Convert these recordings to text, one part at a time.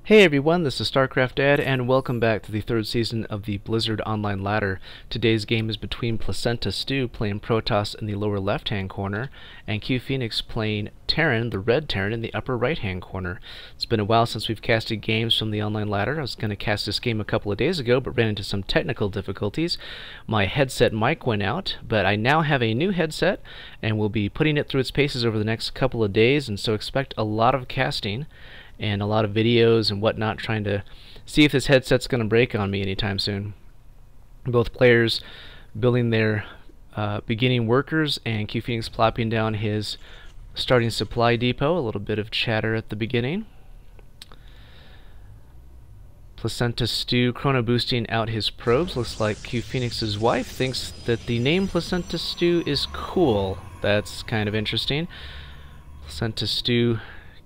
Hey everyone, this is Starcraft Dad, and welcome back to the third season of the Blizzard Online Ladder. Today's game is between PlacentaStew playing Protoss in the lower left-hand corner, and CuePhoenix playing Terran, the red Terran, in the upper right-hand corner. It's been a while since we've casted games from the Online Ladder. I was going to cast this game a couple of days ago, but ran into some technical difficulties. My headset mic went out, but I now have a new headset, and we'll be putting it through its paces over the next couple of days, and so expect a lot of casting and a lot of videos and whatnot, trying to see if this headset's going to break on me anytime soon. Both players building their beginning workers, and CuePhoenix plopping down his starting supply depot. A little bit of chatter at the beginning. PlacentaStew chrono boosting out his probes. Looks like CuePhoenix's wife thinks that the name PlacentaStew is cool. That's kind of interesting. PlacentaStew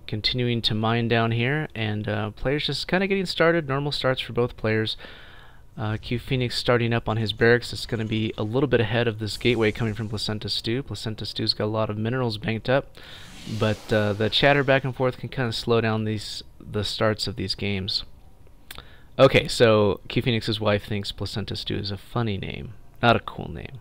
continuing to mine down here, and players just kind of getting started. Normal starts for both players. CuePhoenix starting up on his barracks. It's going to be a little bit ahead of this gateway coming from PlacentaStew. PlacentaStew's got a lot of minerals banked up, but the chatter back and forth can kind of slow down the starts of these games. Okay, so CuePhoenix's wife thinks PlacentaStew is a funny name, not a cool name.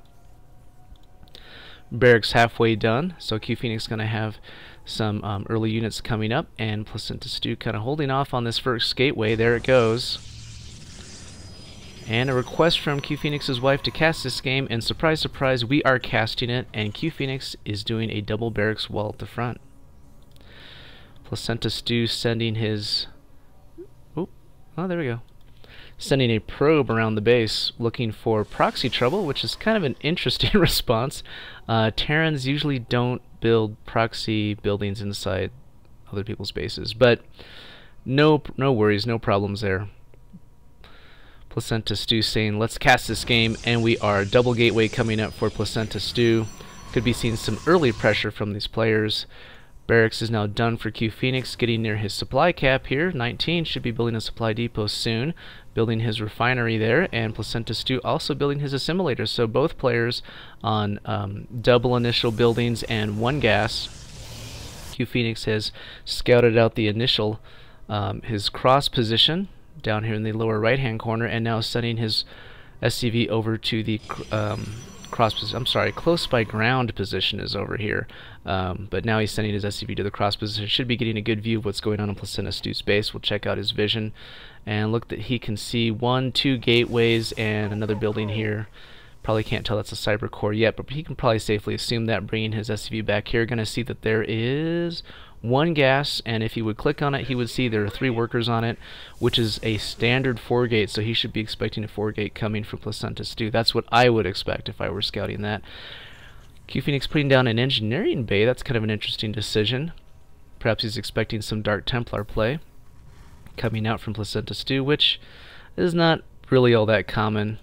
Barracks halfway done, so CuePhoenix going to have some early units coming up, and PlacentaStew kind of holding off on this first gateway. There it goes. And a request from CuePhoenix's wife to cast this game, and surprise, surprise, we are casting it, and CuePhoenix is doing a double barracks wall at the front. PlacentaStew sending his... oh, there we go. Sending a probe around the base, looking for proxy trouble, which is kind of an interesting response. Terrans usually don't build proxy buildings inside other people's bases, but no worries, no problems there. PlacentaStew saying, let's cast this game, and we are. Double gateway coming up for PlacentaStew. Could be seeing some early pressure from these players. Barracks is now done for CuePhoenix, getting near his supply cap here. 19 should be building a supply depot soon, building his refinery there, and PlacentaStew also building his assimilator. So both players on double initial buildings and one gas. CuePhoenix has scouted out the initial, his cross position down here in the lower right hand corner, and now sending his SCV over to the close by ground position is over here, but now he's sending his SCV to the cross position. Should be getting a good view of what's going on in PlacentaStew's base. We'll check out his vision and look that he can see 1, 2 gateways and another building here. Probably can't tell that's a cyber core yet, but he can probably safely assume that. Bringing his SCV back here, going to see that there is one gas, and if he would click on it, he would see there are 3 workers on it, which is a standard 4 gate, so he should be expecting a 4 gate coming from PlacentaStew. That's what I would expect if I were scouting that. CuePhoenix putting down an engineering bay. That's kind of an interesting decision. Perhaps he's expecting some Dark Templar play coming out from PlacentaStew, which is not really all that common,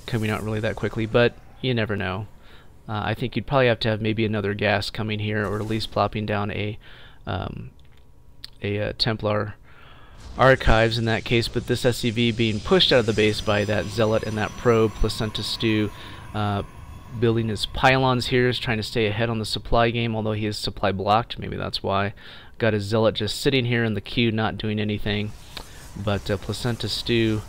coming out really that quickly, but you never know. I think you'd probably have to have maybe another gas coming here, or at least plopping down a Templar archives in that case, but this SCV being pushed out of the base by that Zealot and that probe. PlacentaStew building his pylons here, is trying to stay ahead on the supply game, although he is supply blocked. Maybe that's why. Got his Zealot just sitting here in the queue, not doing anything. But PlacentaStew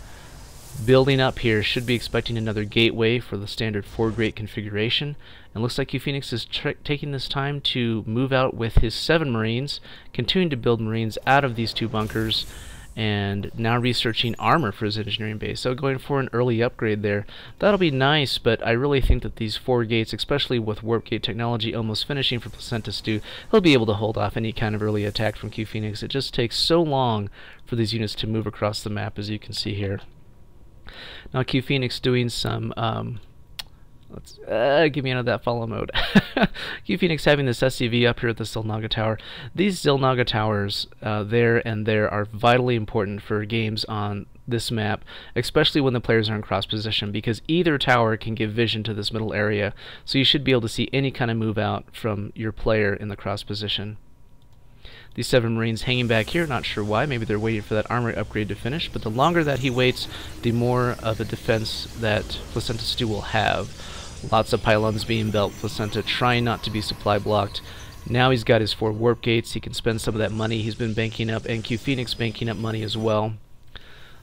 building up here, should be expecting another gateway for the standard 4 gate configuration. And looks like CuePhoenix is taking this time to move out with his 7 Marines, continuing to build Marines out of these 2 bunkers, and now researching armor for his engineering base. So going for an early upgrade there. That'll be nice, but I really think that these 4 gates, especially with warp gate technology almost finishing for PlacentaStew, he'll be able to hold off any kind of early attack from CuePhoenix. It just takes so long for these units to move across the map, as you can see here. Now CuePhoenix doing some let's get me out of that follow mode. CuePhoenix having this SCV up here at the Xilnaga Tower. These Xilnaga Towers there and there are vitally important for games on this map, especially when the players are in cross position, because either tower can give vision to this middle area, so you should be able to see any kind of move out from your player in the cross position. These 7 Marines hanging back here, not sure why. Maybe they're waiting for that armor upgrade to finish, but the longer that he waits, the more of a defense that PlacentaStew will have. Lots of pylons being built. Placenta trying not to be supply blocked. Now he's got his 4 warp gates. He can spend some of that money he's been banking up, and CuePhoenix banking up money as well.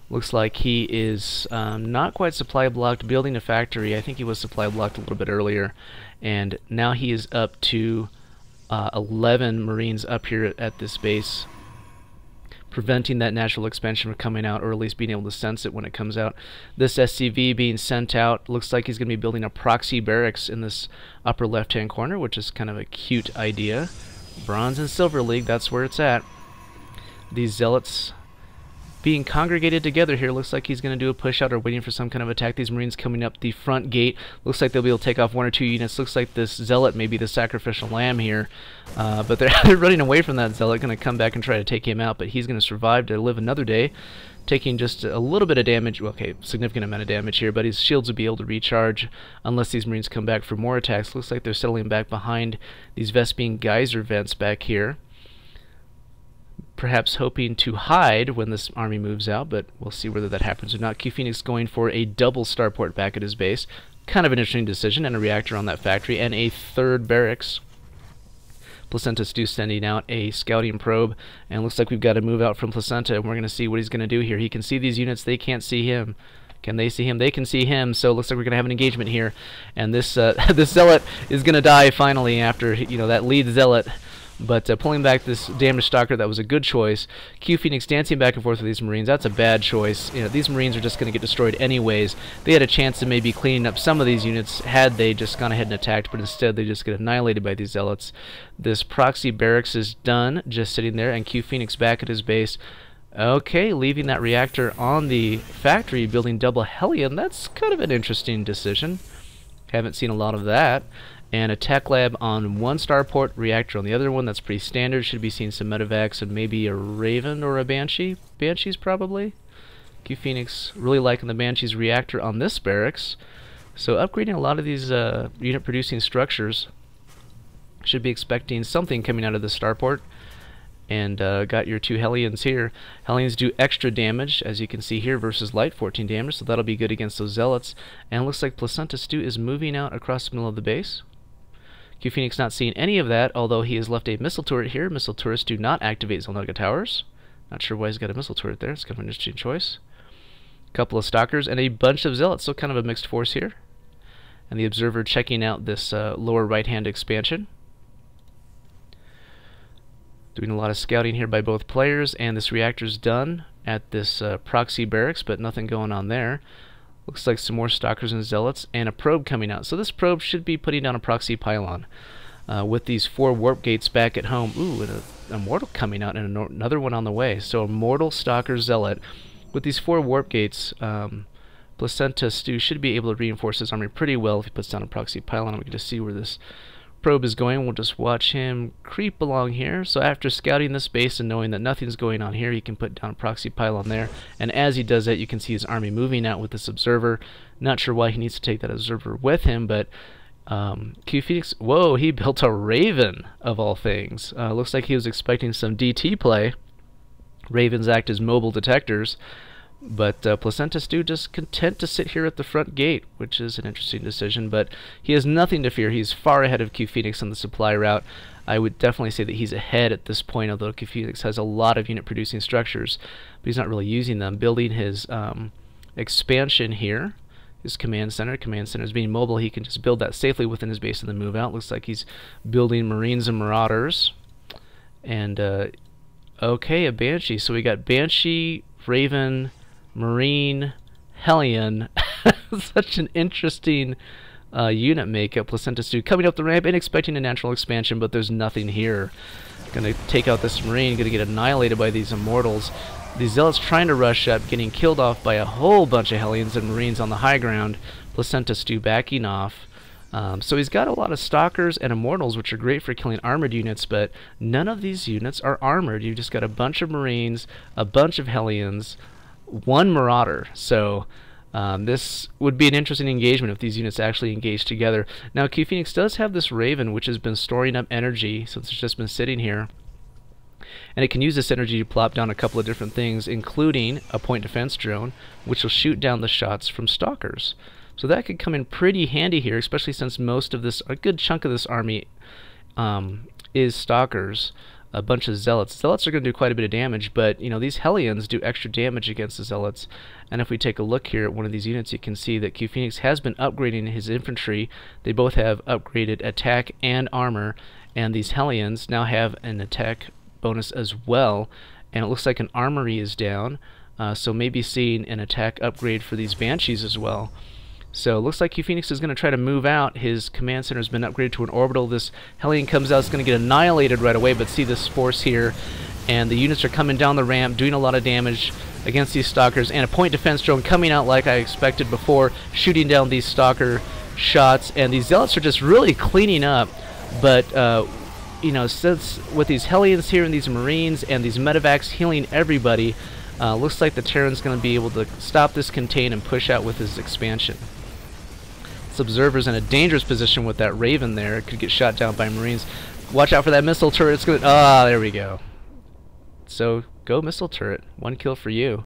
Looks like he is not quite supply blocked, building a factory. I think he was supply blocked a little bit earlier, and now he is up to 11 Marines up here at this base, preventing that natural expansion from coming out, or at least being able to sense it when it comes out. This SCV being sent out, looks like he's going to be building a proxy barracks in this upper left-hand corner, which is kind of a cute idea. Bronze and Silver League, that's where it's at. These zealots being congregated together here. Looks like he's going to do a push out or waiting for some kind of attack. These Marines coming up the front gate. Looks like they'll be able to take off 1 or 2 units. Looks like this Zealot may be the sacrificial lamb here. But they're running away from that Zealot. Going to come back and try to take him out. But he's going to survive to live another day, taking just a little bit of damage. Well, okay, significant amount of damage here. But his shields will be able to recharge unless these Marines come back for more attacks. Looks like they're settling back behind these Vespene geyser vents back here, perhaps hoping to hide when this army moves out, but we'll see whether that happens or not. CuePhoenix going for a double starport back at his base. Kind of an interesting decision, and a reactor on that factory, and a 3rd barracks. PlacentaStew sending out a scouting probe, and looks like we've got to move out from Placenta, and we're going to see what he's going to do here. He can see these units, they can't see him. Can they see him? They can see him, so it looks like we're going to have an engagement here. And this this Zealot is going to die finally after, that lead Zealot. But pulling back this damaged stalker, that was a good choice. CuePhoenix dancing back and forth with these Marines, that's a bad choice. These Marines are just going to get destroyed anyways. They had a chance of maybe cleaning up some of these units had they just gone ahead and attacked, but instead they just get annihilated by these Zealots. This proxy barracks is done, just sitting there, and CuePhoenix back at his base. Okay, leaving that reactor on the factory, building double Hellion. That's kind of an interesting decision. Haven't seen a lot of that. And a tech lab on 1 starport, reactor on the other one. That's pretty standard. Should be seeing some medevacs and maybe a Raven or a Banshee. Banshees probably. CuePhoenix really liking the Banshee's reactor on this barracks. So upgrading a lot of these unit producing structures. Should be expecting something coming out of the starport. And got your 2 Hellions here. Hellions do extra damage, as you can see here, versus light, 14 damage, so that'll be good against those Zealots. And it looks like PlacentaStew is moving out across the middle of the base. CuePhoenix not seeing any of that, although he has left a missile turret here. Missile turrets do not activate Xel'Naga towers. Not sure why he's got a missile turret there. It's kind of an interesting choice. A couple of stalkers and a bunch of Zealots, so kind of a mixed force here. And the observer checking out this lower right-hand expansion. Doing a lot of scouting here by both players, and this reactor's done at this proxy barracks, but nothing going on there. Looks like some more stalkers and Zealots, and a probe coming out. So this probe should be putting down a proxy pylon. With these 4 warp gates back at home. Ooh, and a mortal coming out, and another one on the way. So a mortal stalker Zealot. With these 4 warp gates, PlacentaStew should be able to reinforce his army pretty well if he puts down a proxy pylon. We can just see where this probe is going. We'll just watch him creep along here. So after scouting this base and knowing that nothing's going on here, he can put down a proxy pylon there. And as he does that, you can see his army moving out with this observer. Not sure why he needs to take that observer with him, but CuePhoenix, whoa, he built a Raven of all things. Looks like he was expecting some DT play. Ravens act as mobile detectors. But PlacentaStew just content to sit here at the front gate, which is an interesting decision. But he has nothing to fear. He's far ahead of CuePhoenix on the supply route. I would definitely say that he's ahead at this point, although CuePhoenix has a lot of unit-producing structures, but he's not really using them. Building his expansion here, his command center. Command center is being mobile. He can just build that safely within his base and then move out. Looks like he's building Marines and Marauders. And, okay, a Banshee. So we got Banshee, Raven, Marine, Hellion. Such an interesting unit makeup. PlacentaStew coming up the ramp and expecting a natural expansion, but there's nothing here. Gonna take out this Marine, gonna get annihilated by these Immortals. These Zealots trying to rush up, getting killed off by a whole bunch of Hellions and Marines on the high ground. PlacentaStew backing off. So he's got a lot of Stalkers and Immortals, which are great for killing armored units, but none of these units are armored. You've just got a bunch of Marines, a bunch of Hellions, 1 Marauder. So this would be an interesting engagement if these units actually engage together. Now CuePhoenix does have this Raven, which has been storing up energy since it's just been sitting here. And it can use this energy to plop down a couple of different things, including a point defense drone, which will shoot down the shots from Stalkers. So that could come in pretty handy here, especially since most of this, a good chunk of this army is Stalkers, a bunch of Zealots. Zealots are going to do quite a bit of damage, but you know, these Hellions do extra damage against the Zealots. And if we take a look here at one of these units, you can see that CuePhoenix has been upgrading his infantry. They both have upgraded attack and armor, and these Hellions now have an attack bonus as well. And it looks like an armory is down, so maybe seeing an attack upgrade for these Banshees as well. So it looks like CuePhoenix is going to try to move out. His command center has been upgraded to an orbital. This Hellion comes out, it's going to get annihilated right away, but see this force here, and the units are coming down the ramp, doing a lot of damage against these Stalkers, and a point defense drone coming out like I expected before, shooting down these Stalker shots, and these Zealots are just really cleaning up. But you know, since with these Hellions here and these Marines and these medevacs healing everybody, looks like the Terran's going to be able to stop this contain and push out with his expansion. This Observer's in a dangerous position with that Raven there. It could get shot down by Marines. Watch out for that missile turret. It's going to... Ah, there we go. So, go missile turret. 1 kill for you.